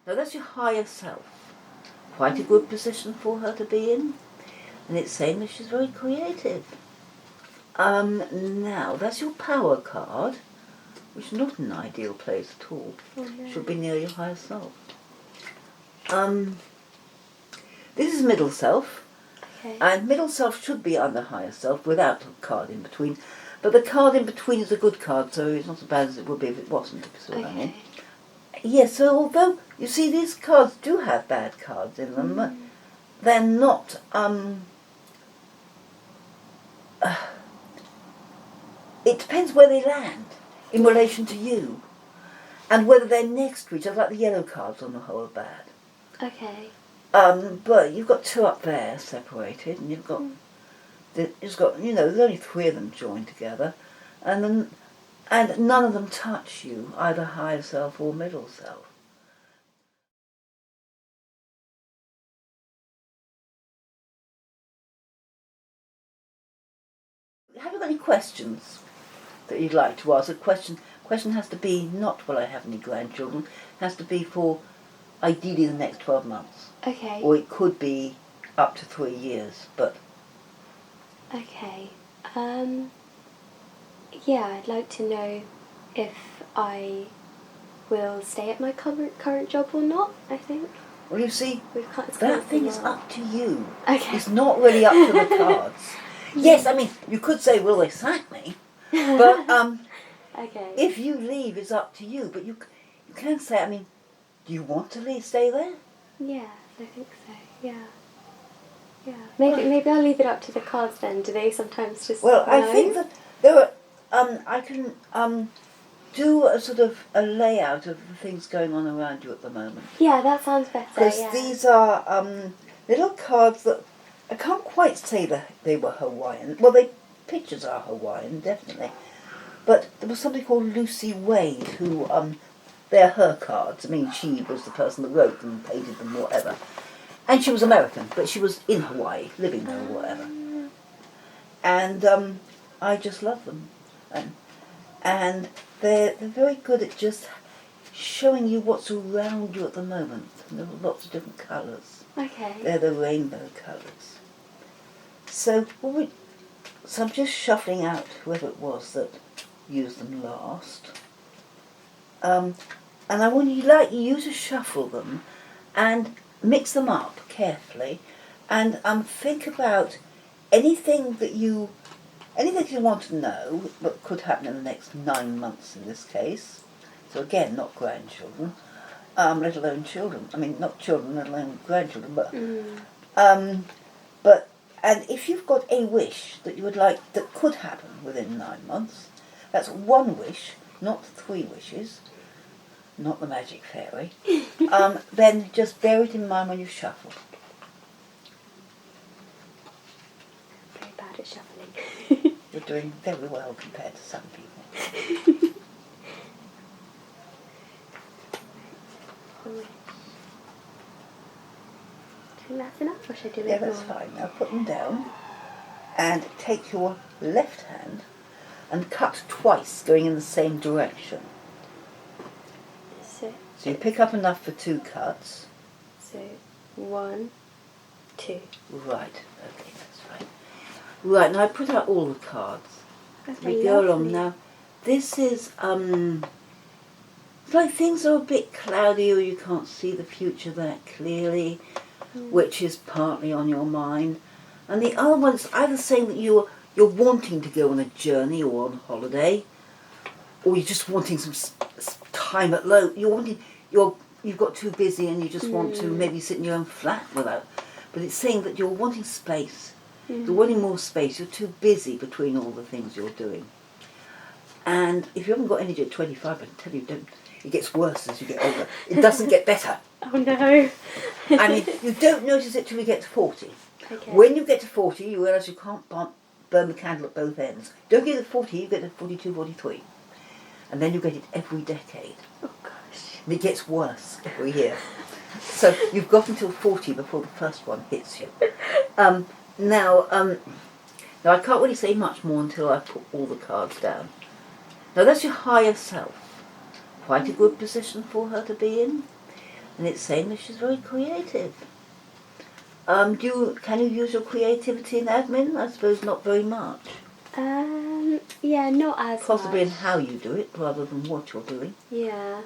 Now that's your higher self. Quite a good position for her to be in. And it's saying that she's very creative. Now, that's your power card, which is not an ideal place at all. Oh, no. Should be near your higher self. This is middle self. Okay. And middle self should be under higher self without a card in between. But the card in between is a good card, so it's not as bad as it would be if it wasn't, if you see what I mean. Yes, so although, you see, these cards do have bad cards in them, they're not, it depends where they land in relation to you, and whether they're next to each other, like the yellow cards on the whole are bad. Okay. But you've got two up there separated, and you've got, you know, there's only three of them joined together, and none of them touch you, either higher self or middle self. Have you got any questions that you'd like to ask? A question has to be not, will I have any grandchildren? It has to be for ideally the next 12 months. Okay. Or it could be up to 3 years, but... Okay. Yeah, I'd like to know if I will stay at my current job or not, I think. Well, you see, It's that thing is up to you. Okay. It's not really up to the cards. Yes, I mean, you could say, will they sack me? But Okay. if you leave, it's up to you. But you can say, I mean, do you want to stay there? Yeah, I think so. Yeah. Yeah. Maybe I'll leave it up to the cards then. Do they sometimes just Well, I know? think that there are, I can do a sort of a layout of the things going on around you at the moment. Yeah, that sounds better. Because Yeah. these are little cards that I can't quite say that they were Hawaiian. Well, pictures are Hawaiian, definitely. But there was somebody called Lucy Wade who, they're her cards. I mean, she was the person that wrote them, painted them, whatever. And she was American, but she was in Hawaii, living there or whatever. And I just love them. And they're very good at just showing you what's around you at the moment. And there are lots of different colours. Okay. They're the rainbow colours. So I'm just shuffling out whoever it was that used them last. And I want you to shuffle them and mix them up carefully, and think about anything that you want to know that could happen in the next 9 months in this case. So again, not grandchildren, let alone children. I mean, not children, let alone grandchildren, but and if you've got a wish that you would like that could happen within 9 months, that's one wish, not 3 wishes. Not the magic fairy, then just bear it in mind when you shuffle. Very bad at shuffling. You're doing very well compared to some people. Do you think that's enough, or should I do it Yeah, more? that's fine. Now put them down and take your left hand and cut twice going in the same direction. So you pick up enough for 2 cuts. So 1, 2. Right, okay, that's right. Right, now I put out all the cards. That's We go along now. This is, it's like things are a bit cloudy or you can't see the future that clearly, which is partly on your mind. And the other one's either saying that you're wanting to go on a journey or on holiday, or you're just wanting some time at low. You've got too busy and you just want to maybe sit in your own flat without. But it's saying that you're wanting space. You're wanting more space. You're too busy between all the things you're doing. And if you haven't got energy at 25, I can tell you, it gets worse as you get older. It doesn't get better. Oh no. I mean, you don't notice it till you get to 40. Okay. When you get to 40, you realise you can't burn the candle at both ends. Don't get to 40, you get to 42, 43. And then you get it every decade. Oh gosh. And it gets worse every year. So you've got until 40 before the first one hits you. Now I can't really say much more until I put all the cards down. Now that's your higher self. Quite a good position for her to be in. and it's saying that she's very creative. Can you use your creativity in admin? I suppose not very much. Yeah, not as Possibly much. in how you do it rather than what you're doing. Yeah.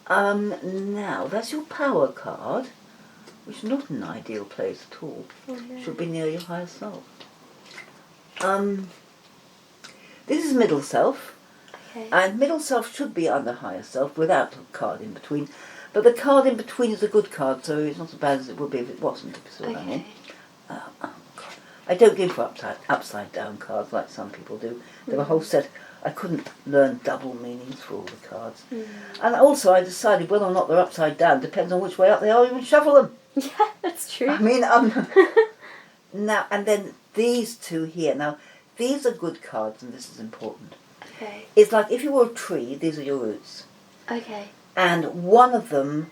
Now, that's your power card, which is not an ideal place at all. Oh, no. Should be near your higher self. This is middle self, Okay. and middle self should be under higher self without a card in between. But the card in between is a good card, so it's not as bad as it would be if it wasn't, if you see what I mean. I don't give for upside down cards like some people do. There were a whole set. I couldn't learn double meanings for all the cards. And also I decided whether or not they're upside down depends on which way up they are, you can shuffle them. Yeah, that's true. I mean, now, and then these two here. Now, these are good cards, and this is important. Okay. It's like if you were a tree, these are your roots. Okay. And one of them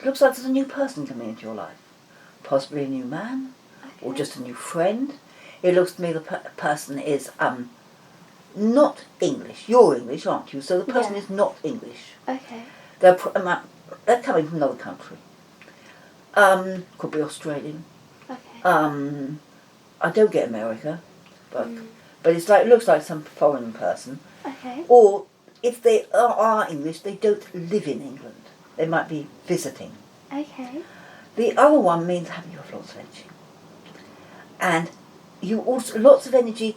looks like there's a new person coming into your life. Possibly a new man, or just a new friend. It looks to me the person is not English. You're English, aren't you? So the person is not English. Okay. They're coming from another country. Could be Australian. Okay. I don't get America, but it's like it looks like some foreign person. Okay. Or if they are English, they don't live in England. They might be visiting. Okay. The other one means having lots of energy, and you also lots of energy.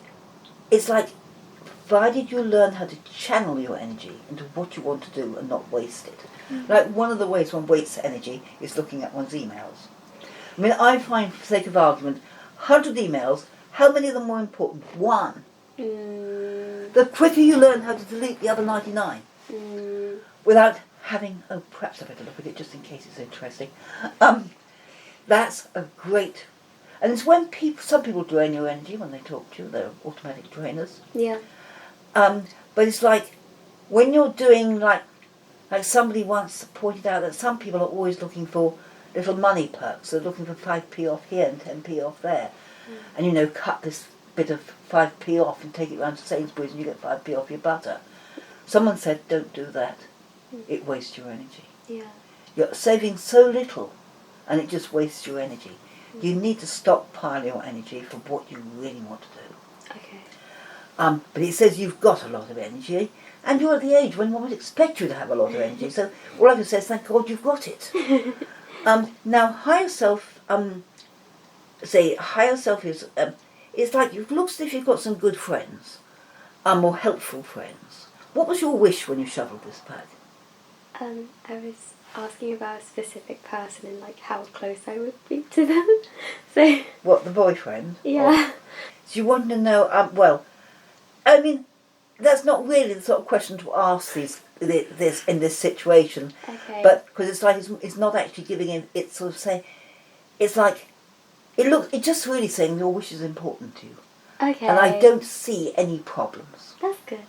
It's like provided you learn how to channel your energy into what you want to do and not waste it. Like one of the ways one wastes energy is looking at one's emails. I mean, I find, for the sake of argument, 100 emails, how many of them are important? One. The quicker you learn how to delete the other 99 without having, perhaps I better look at it just in case it's interesting. That's a great, and it's when some people drain your energy when they talk to you, they're automatic drainers. Yeah. But it's like when you're doing like somebody once pointed out that some people are always looking for little money perks. They're looking for 5p off here and 10p off there. And cut this bit of 5p off and take it round to Sainsbury's and you get 5p off your butter. Someone said, don't do that. It wastes your energy. Yeah. You're saving so little and it just wastes your energy. You need to stockpile your energy for what you really want to do. Okay. But it says you've got a lot of energy, and you're at the age when one would expect you to have a lot of energy. So all I can say is, thank God you've got it. Now, higher self, higher self is, it's like it looks as if you've got some good friends, or helpful friends. What was your wish when you shuffled this pack? I was asking about a specific person and like how close I would be to them. So. What, the boyfriend? Yeah. So you want to know? Well, I mean, that's not really the sort of question to ask this in this situation. Okay. But because it's like it's not actually giving it. It's sort of saying, it's like it's just really saying your wish is important to you. Okay. And I don't see any problems. That's good.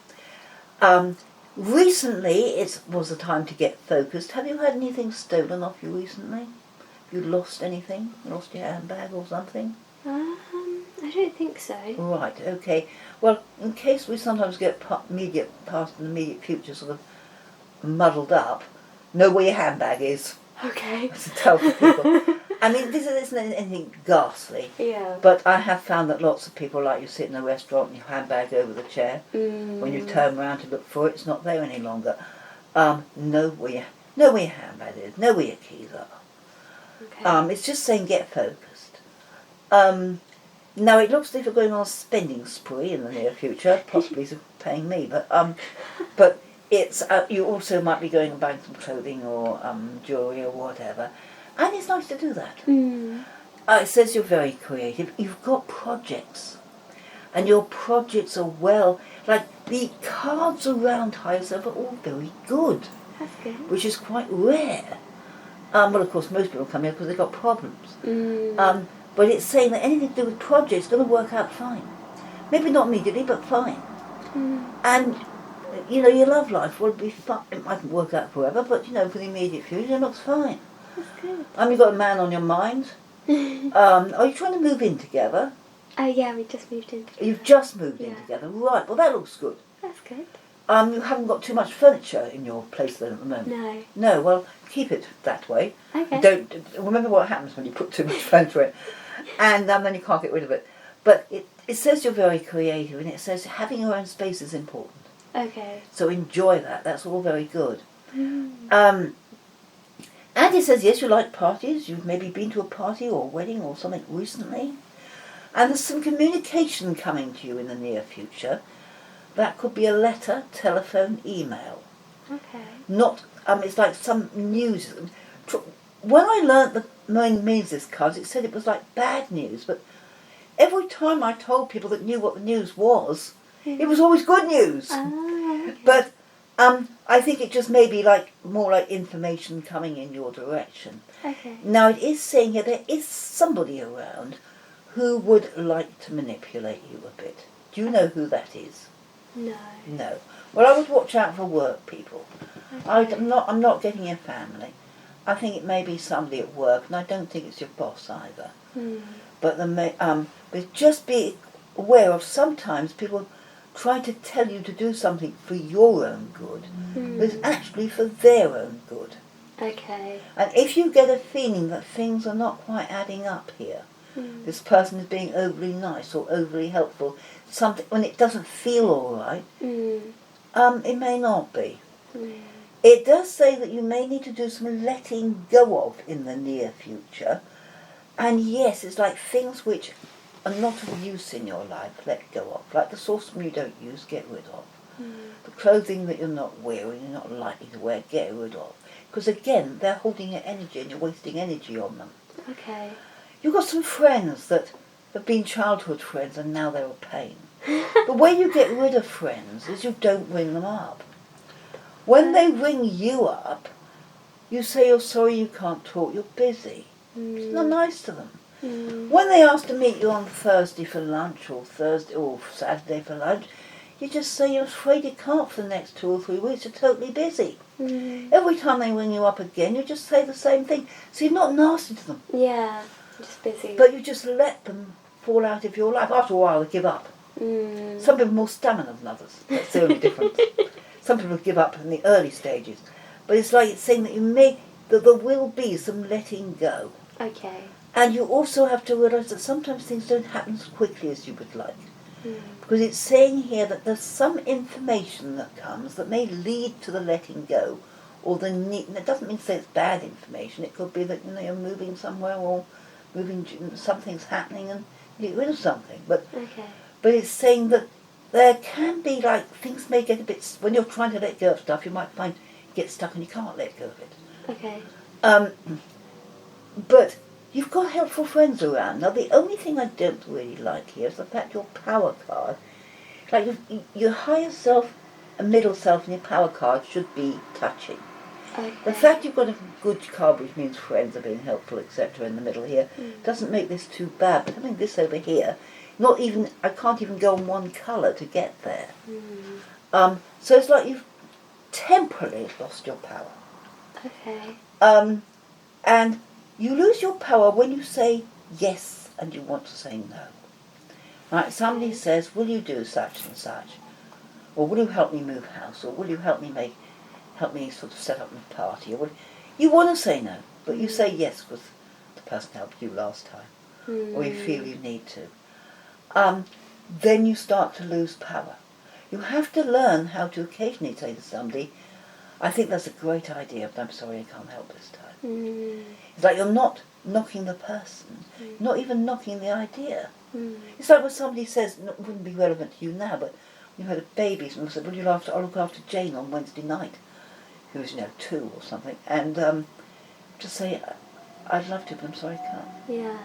Recently, it was the time to get focused. Have you had anything stolen off you recently? Have you lost anything? Lost your handbag or something? I don't think so. Right, okay. Well, in case we sometimes get immediate past and immediate future sort of muddled up, know where your handbag is. Okay. To tell people. I mean, this isn't anything ghastly. Yeah. But I have found that lots of people, like you sit in a restaurant and your handbag over the chair. When you turn around to look for it, it's not there any longer. Know where your handbag is. Know where your keys are. Okay. It's just saying get focused. Now it looks as if you're going on a spending spree in the near future, possibly paying me, but it's you also might be going and buying some clothing or jewellery or whatever, and it's nice to do that. It says you're very creative. You've got projects, and your projects are like the cards around higher self are all very good. That's good. Which is quite rare. Well, of course, most people come here because they've got problems. But it's saying that anything to do with projects is going to work out fine. Maybe not immediately, but fine. And, your love life will be fine. It mightn't work out forever, but, for the immediate future, it looks fine. That's good. You've got a man on your mind. Are you trying to move in together? Yeah, we just moved in together. You've just moved in together. Right, well, that looks good. That's good. You haven't got too much furniture in your place then at the moment? No. No, well, keep it that way. Okay. Don't remember what happens when you put too much furniture in, and then you can't get rid of it. But it says you're very creative, and it says having your own space is important. Okay. So enjoy that. That's all very good. Mm. And it says, yes, you like parties. You've maybe been to a party or a wedding or something recently. And there's some communication coming to you in the near future. That could be a letter, telephone, email. Okay. Not, it's like some news. When I learnt the main means of this card, it said it was like bad news. But every time I told people that knew what the news was, it was always good news. Okay. But I think it just may be like more like information coming in your direction. Okay. Now it is saying here there is somebody around who would like to manipulate you a bit. Do you know who that is? No. No. Well, I would watch out for work people. Okay. I'm not getting a family. I think it may be somebody at work, and I don't think it's your boss either. But but just be aware of sometimes people try to tell you to do something for your own good, but it's actually for their own good. Okay. And if you get a feeling that things are not quite adding up here, this person is being overly nice or overly helpful, something when it doesn't feel all right, it may not be. It does say that you may need to do some letting go of in the near future. And yes, it's like things which are not of use in your life, let go of. Like the saucepan you don't use, get rid of. The clothing that you're not wearing, you're not likely to wear, get rid of. Because again, they're holding your energy and you're wasting energy on them. Okay. You've got some friends that have been childhood friends and now they're a pain. The way you get rid of friends is you don't ring them up. When they ring you up, you say you're sorry you can't talk, you're busy. It's not nice to them. When they ask to meet you on Thursday for lunch or Thursday or Saturday for lunch, you just say you're afraid you can't for the next 2 or 3 weeks, you're totally busy. Every time they ring you up again, you just say the same thing. So you're not nasty to them. Yeah, just busy. But you just let them fall out of your life. After a while, they give up. Some people have more stamina than others. That's the only difference. Some people give up in the early stages. But it's like it's saying that that there will be some letting go. Okay. And you also have to realise that sometimes things don't happen as quickly as you would like. Because it's saying here that there's some information that comes that may lead to the letting go, or the need. And it doesn't mean to say it's bad information. It could be that you're moving somewhere or something's happening and you get rid of something. But it's saying that there can be like things may get a bit when you're trying to let go of stuff. You might find you get stuck and you can't let go of it. Okay. But you've got helpful friends around. Now, the only thing I don't really like here is the fact your power card, like your higher self and middle self and your power card should be touching. Okay. The fact you've got a good card, which means friends are being helpful, etc., in the middle here, doesn't make this too bad. But having this over here, I can't even go on one colour to get there. So it's like you've temporarily lost your power. Okay. And you lose your power when you say yes and you want to say no. Like somebody says, will you do such and such? Or will you help me move house? Or will you help me sort of set up a party? Or you want to say no, but you say yes because the person helped you last time. Or you feel you need to. Then you start to lose power. You have to learn how to occasionally say to somebody, I think that's a great idea, but I'm sorry I can't help this time. It's like you're not knocking the person, not even knocking the idea. It's like when somebody says, it wouldn't be relevant to you now, but you had a baby, someone said, I'll look after Jane on Wednesday night, who's 2 or something, and just say, I'd love to, but I'm sorry I can't. Yeah.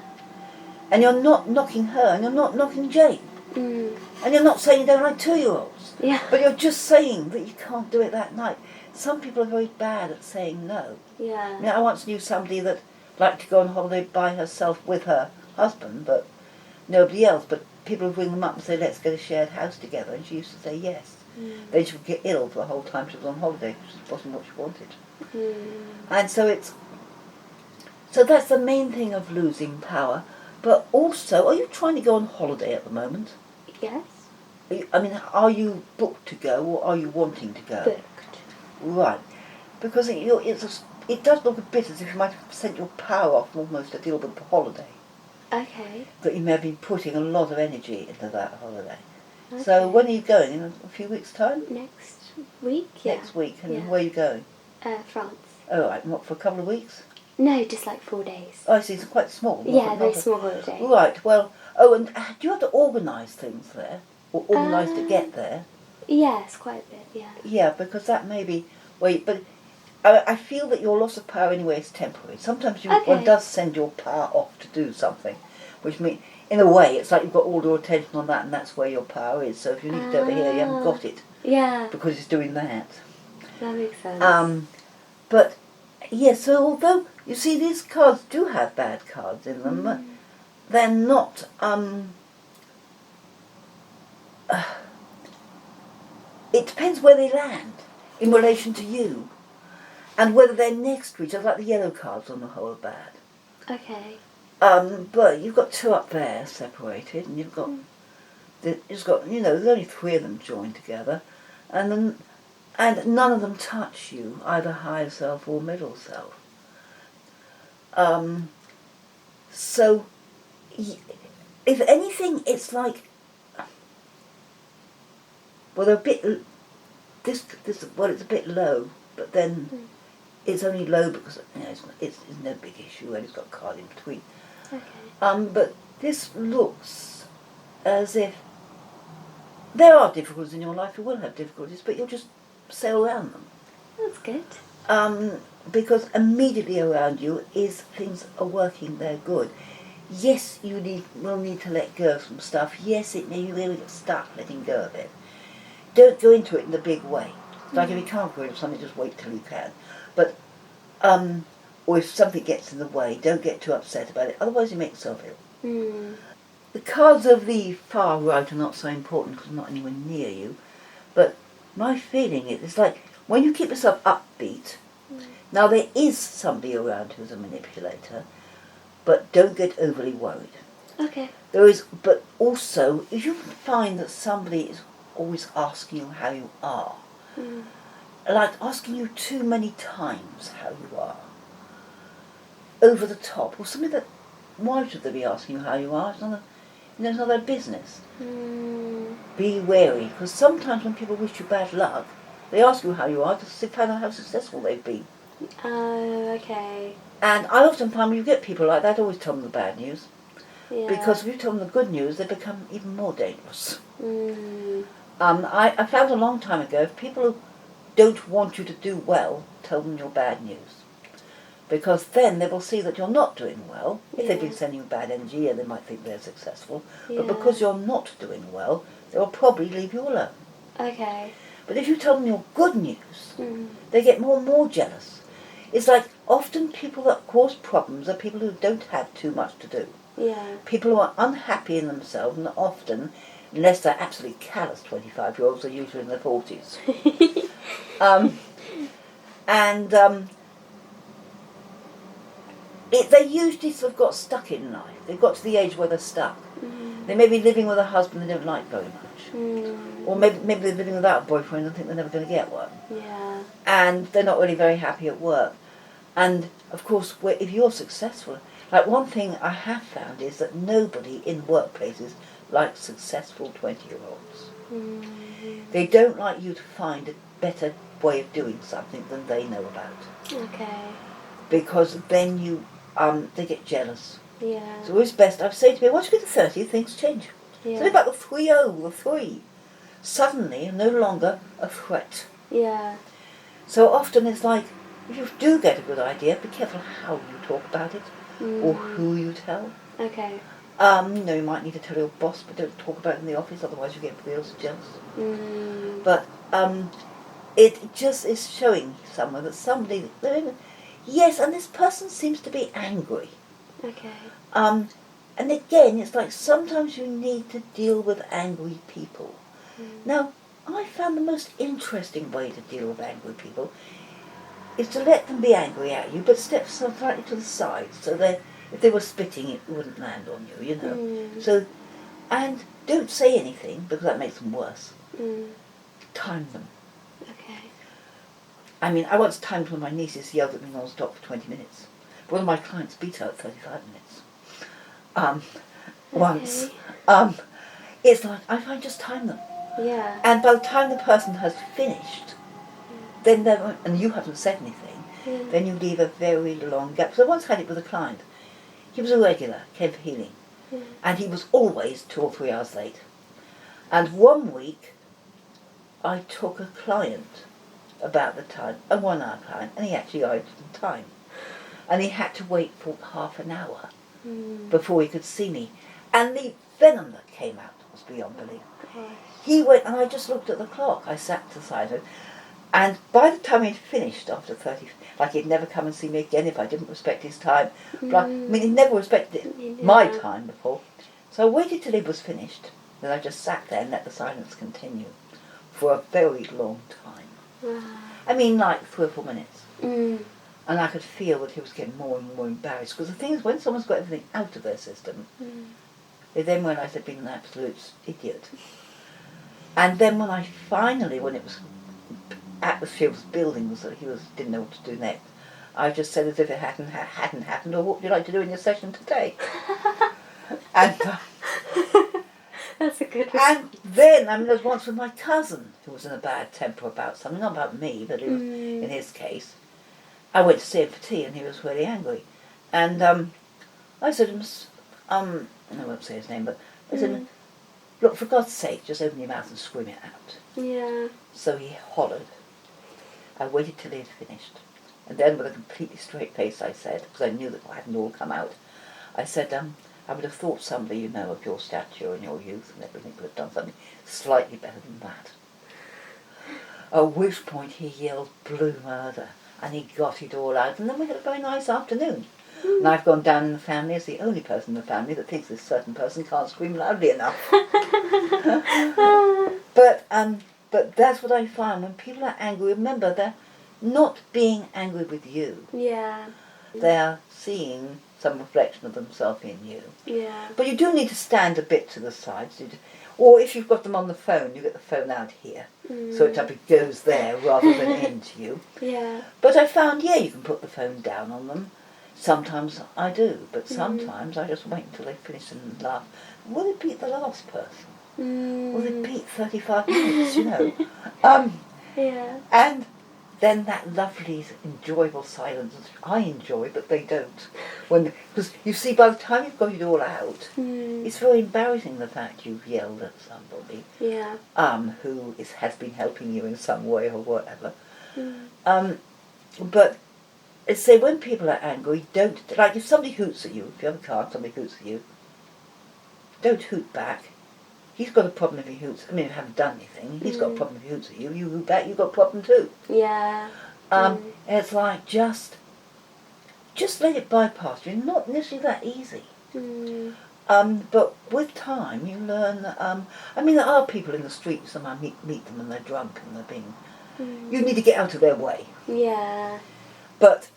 And you're not knocking her, and you're not knocking Jane. And you're not saying you don't like 2-year-olds. Yeah. But you're just saying that you can't do it that night. Some people are very bad at saying no. Yeah. I once knew somebody that liked to go on holiday by herself with her husband, but nobody else. But people would ring them up and say, let's get a shared house together. And she used to say yes. Then she would get ill for the whole time she was on holiday, which wasn't what she wanted. And so that's the main thing of losing power. But also, are you trying to go on holiday at the moment? Yes. I mean, are you booked to go or are you wanting to go? Booked. Right. Because it does look a bit as if you might have sent your power off almost to deal with the holiday. Okay. That you may have been putting a lot of energy into that holiday. Okay. So when are you going? In a few weeks' time? Next week, yeah. Next week. And Yeah. where are you going? France. Oh, right. What, for a couple of weeks? No, just like 4 days. Oh, I see. It's quite small. Yeah, very small holiday. Right. Well, oh, and do you have to organise things there? Or organise to get there? Yes, quite a bit, yeah. Yeah, because that may be... but I feel that your loss of power anyway is temporary. Sometimes one does send your power off to do something, which means, in a way, it's like you've got all your attention on that and that's where your power is. So if you need it over here, you haven't got it. Yeah. Because it's doing that. That makes sense. But, yeah, so although, you see, these cards do have bad cards in them, they're not, it depends where they land in relation to you. And whether they're next to each other, like the yellow cards on the whole are bad. Okay. But you've got 2 up there separated, and you've got, there's only 3 of them joined together, and none of them touch you, either higher self or middle self. So, if anything, it's like, well, they're a bit, it's a bit low, but then it's only low because it's no big issue and it's got a card in between. Okay. But this looks as if there are difficulties in your life. You will have difficulties, but you'll just sail around them. That's good. Because immediately around you is things are working, they're good. Yes, will need to let go of some stuff. Yes, it may really start letting go of it. Don't go into it in a big way. Like if you can't go into something, just wait till you can. But, or if something gets in the way, don't get too upset about it. Otherwise you make yourself ill. The cards of the far right are not so important because they're not anywhere near you. But my feeling is, it's like when you keep yourself upbeat, now there is somebody around who's a manipulator, but don't get overly worried. Okay. But also, if you find that somebody is always asking you how you are, like asking you too many times how you are, over the top, or something that, why should they be asking you how you are? It's not their business. Be wary, because sometimes when people wish you bad luck, they ask you how you are to find out how successful they've been. Okay. And I often find when you get people like that, always tell them the bad news. Yeah. Because if you tell them the good news, they become even more dangerous. I found a long time ago, if people who don't want you to do well, tell them your bad news. Because then they will see that you're not doing well. If they've been sending you bad energy, they might think they're successful. But because you're not doing well, they will probably leave you alone. Okay. But if you tell them your good news, they get more and more jealous. It's like often people that cause problems are people who don't have too much to do. Yeah. People who are unhappy in themselves, and often, unless they're absolutely callous 25-year-olds, are usually in their 40s. They usually sort of got stuck in life. They've got to the age where they're stuck. They may be living with a husband they don't like very much. Or maybe they're living without a boyfriend and think they're never going to get one. Yeah. And they're not really very happy at work. And, of course, if you're successful, like one thing I have found is that nobody in workplaces likes successful 20-year-olds. They don't like you to find a better way of doing something than they know about. Okay. Because then they get jealous. Yeah. It's always best, I say to people, once you get to 30, things change. Yeah. Something about the 3-0, the 3. Suddenly, no longer a threat. Yeah. So often it's like, if you do get a good idea, be careful how you talk about it, or who you tell. Okay. You might need to tell your boss, but don't talk about it in the office, otherwise you get everybody else jealous. But it just is showing someone that somebody, yes, and this person seems to be angry. Okay. And again, it's like sometimes you need to deal with angry people. Now, I found the most interesting way to deal with angry people is to let them be angry at you, but step slightly to the side, so that if they were spitting, it wouldn't land on you, you know. So And don't say anything, because that makes them worse. Time them. Okay. I mean, I once timed one of my nieces yelled at me non-stop for 20 minutes. One of my clients beat her at 35 minutes. Once. It's like, I find just time them. Yeah. And by the time the person has finished, then and you haven't said anything, then you leave a very long gap. So I once had it with a client. He was a regular, came for healing. And he was always 2 or 3 hours late. And one week, I took a client about the time, a 1 hour client, and he actually arrived in time. And he had to wait for half an hour before he could see me. And the venom that came out was beyond belief. He went, and I just looked at the clock. I sat beside him, and by the time he'd finished, after 30, like he'd never come and see me again if I didn't respect his time. But, I mean, he'd never respected my time before. So I waited till he was finished. Then I just sat there and let the silence continue for a very long time. I mean, like 3 or 4 minutes. And I could feel that he was getting more and more embarrassed. Because the thing is, when someone's got everything out of their system, they then realise they've been an absolute idiot. And then when I finally, when it was atmosphere was building, so he didn't know what to do next, I just said as if it hadn't happened, or what would you like to do in your session today? And that's a good one. And then, I mean, there was once with my cousin who was in a bad temper about something, not about me, but in his case. I went to see him for tea and he was really angry. And I said to him, I won't say his name, but I said, look, for God's sake, just open your mouth and scream it out. Yeah. So he hollered. I waited till he had finished. And then with a completely straight face I said, because I knew that it hadn't all come out, I said, I would have thought somebody, you know, of your stature and your youth and everything would have done something slightly better than that. At which point he yelled blue murder, and he got it all out, and then we had a very nice afternoon. And I've gone down in the family as the only person in the family that thinks this certain person can't scream loudly enough. But that's what I find. When people are angry, remember, they're not being angry with you. Yeah. They're seeing some reflection of themselves in you. Yeah. But you do need to stand a bit to the side. Or if you've got them on the phone, you get the phone out here. So it goes there rather than into you. Yeah. But I found, you can put the phone down on them. Sometimes I do, but sometimes I just wait until they finish and laugh. Will it beat the last person? Will it beat 35 minutes, you know? Yeah. And then that lovely, enjoyable silence, I enjoy, but they don't. Because you see, by the time you've got it all out, it's very embarrassing the fact you've yelled at somebody who has been helping you in some way or whatever. But say when people are angry, don't, like if somebody hoots at you, if you have a car and somebody hoots at you, don't hoot back. He's got a problem if he hoots. I mean, if you haven't done anything, he's got a problem if he hoots at you. You hoot back, you've got a problem too. Yeah. It's like just let it bypass you. Not necessarily that easy. But with time, you learn. I mean, there are people in the street. Somehow meet them and they're drunk and they're being. You need to get out of their way. Yeah. But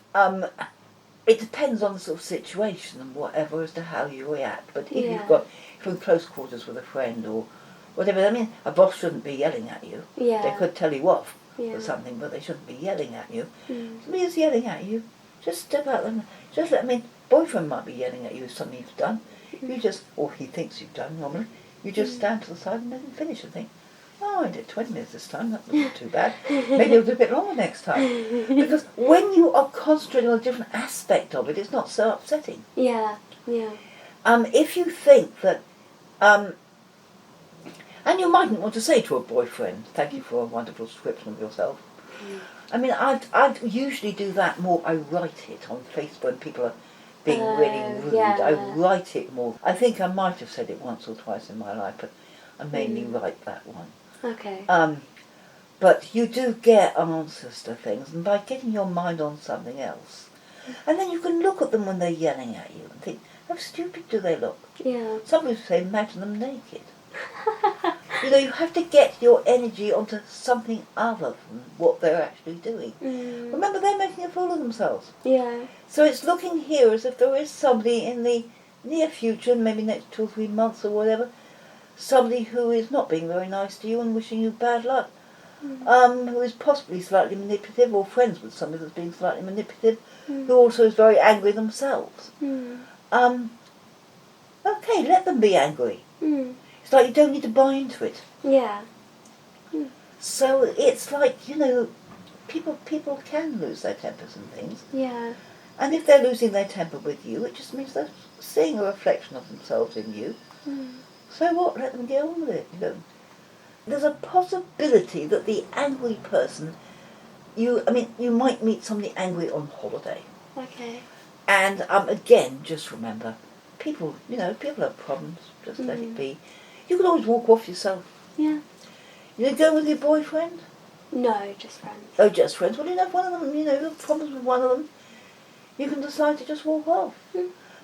it depends on the sort of situation and whatever as to how you react. But if you're in close quarters with a friend or whatever, I mean, a boss shouldn't be yelling at you. Yeah. They could tell you off for something, but they shouldn't be yelling at you. Somebody is yelling at you, just step out and boyfriend might be yelling at you if something you've done. You just, or he thinks you've done normally, you just stand to the side and let him finish and think, oh, I did 20 minutes this time, that wasn't too bad. Maybe I'll do a bit longer next time. Because when you are concentrating on a different aspect of it, it's not so upsetting. Yeah, yeah. If you think that, and you mightn't want to say to a boyfriend, thank you for a wonderful description of yourself. I mean, I'd usually do that more, I write it on Facebook when people are being really rude. Yeah. I write it more. I think I might have said it once or twice in my life, but I mainly write that one. Okay. But you do get answers to things, and by getting your mind on something else, and then you can look at them when they're yelling at you and think, how stupid do they look? Yeah. Some people say, imagine them naked. You know, you have to get your energy onto something other than what they're actually doing. Remember, they're making a fool of themselves. Yeah. So it's looking here as if there is somebody in the near future, maybe next 2 or 3 months or whatever, somebody who is not being very nice to you and wishing you bad luck, who is possibly slightly manipulative, or friends with somebody that's being slightly manipulative, who also is very angry themselves. Okay, let them be angry. It's like you don't need to buy into it. Yeah. So it's like, people can lose their tempers and things. Yeah. And if they're losing their temper with you, it just means they're seeing a reflection of themselves in you. So what? Let them get on with it. There's a possibility that the angry person, you might meet somebody angry on holiday. Okay. And again, just remember, people have problems. Just let it be. You can always walk off yourself. Yeah. You go with your boyfriend? No, just friends. Oh, just friends. Well, if one of them, you have problems with one of them, you can decide to just walk off.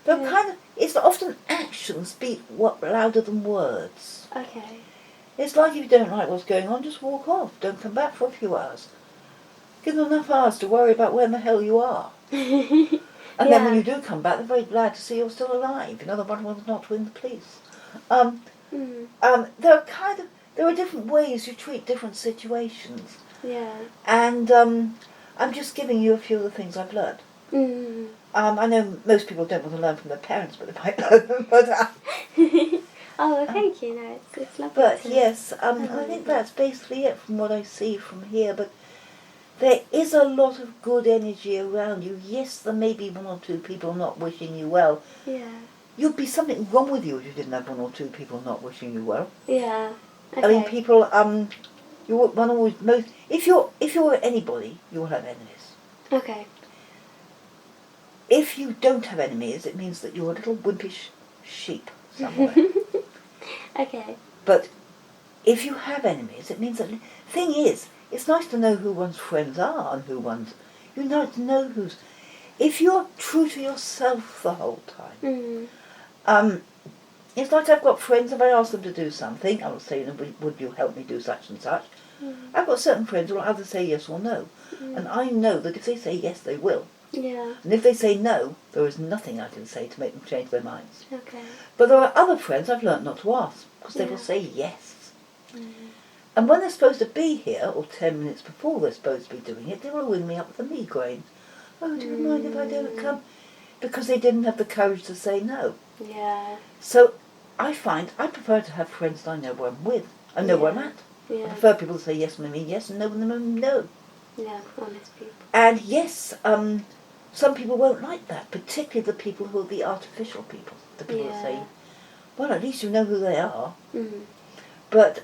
They're it's often actions speak louder than words. Okay. It's like if you don't like what's going on, just walk off. Don't come back for a few hours. Give them enough hours to worry about where the hell you are. And then when you do come back, they're very glad to see you're still alive. The one wants not to ring the police. There are different ways you treat different situations. Yeah. And I'm just giving you a few of the things I've learned. I know most people don't want to learn from their parents, but they might learn them. But, oh, thank you. No, it's lovely. But yes, I think that's basically it from what I see from here. But there is a lot of good energy around you. Yes, there may be one or two people not wishing you well. Yeah. You'd be something wrong with you if you didn't have one or two people not wishing you well. Yeah. Okay. I mean, people. If you're anybody, you will have enemies. Okay. If you don't have enemies, it means that you're a little wimpish sheep somewhere. Okay. But if you have enemies, it means that... Thing is, it's nice to know who one's friends are and who one's... You need to know who's... If you're true to yourself the whole time... It's like I've got friends, if I ask them to do something, I will say, would you help me do such and such? I've got certain friends who will either say yes or no. And I know that if they say yes, they will. Yeah. And if they say no, there is nothing I can say to make them change their minds. Okay. But there are other friends I've learnt not to ask, because they will say yes. And when they're supposed to be here, or 10 minutes before they're supposed to be doing it, they will ring me up with a migraine. Oh, do you mind if I don't come? Because they didn't have the courage to say no. Yeah. So I find I prefer to have friends that I know where I'm with. I know where I'm at. Yeah. I prefer people to say yes when they mean yes and no when they mean no. Yeah, honest people. And yes, some people won't like that, particularly the people who are the artificial people. The people that say, well, at least you know who they are. But,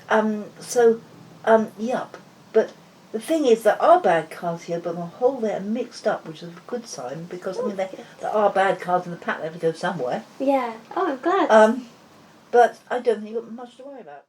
yup. But the thing is, there are bad cards here, but on the whole they're mixed up, which is a good sign, because, there are bad cards in the pack, they have to go somewhere. Yeah. Oh, I'm glad. But I don't think you've got much to worry about.